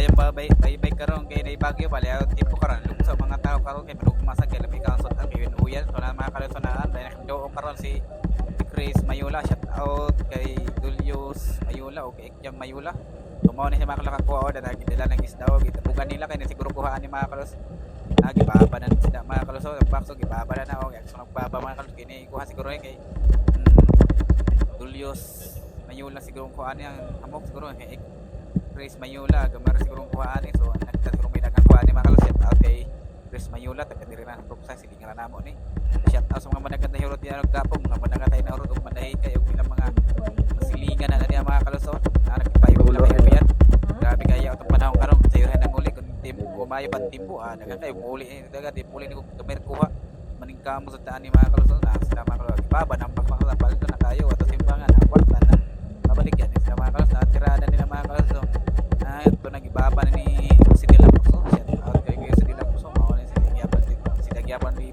kayang bay karon kay na Bagyo pala tipo karon sa mga tao karon kay pero kumasa kay labi ka sot ang yun uyan so na mga kalusonaan dahil nakado karon si Chris Mayula shout out kay Julius Mayula o kay Ikyang Mayula tumaw na si mga kalakakuha o na nagdala ng isda o gitabugan nila kay na siguro kuhaan ni mga kalus gibaba na sila mga kalus o bakso gibaba na o so nagbaba mga kalus kini kuha siguro kay Julius Mayula siguro kuhaan niya amok siguro kay Chris Mayula gamar siguro kuhaan ni so nagtaturo may dagang kuhaan ni mga kalus shout out kay Chris Mayula taga diri na propsa sige nga namo ni shout out sa mga managat na hirot diyan nagdapong mga managat ay naurot ug manahi kay ug ilang mga silingan na niya mga kalusot na nagpayo ko lang yan grabe kaya atong panahon karon sayo na nguli kun tim kumayo pa timbo dagan kay uli dagan di puli ni ko kamer kuha maningkamo sa taan ni mga kalusot na sila mga kalusot baba nang pakpakala palito na kayo ato simbangan awat na babalik yan sa mga kalusot na tirada nila mga kalusot ito nagibaba ni Sidila Puso shout out kay Sidila Puso mao ni si Dagyapan ni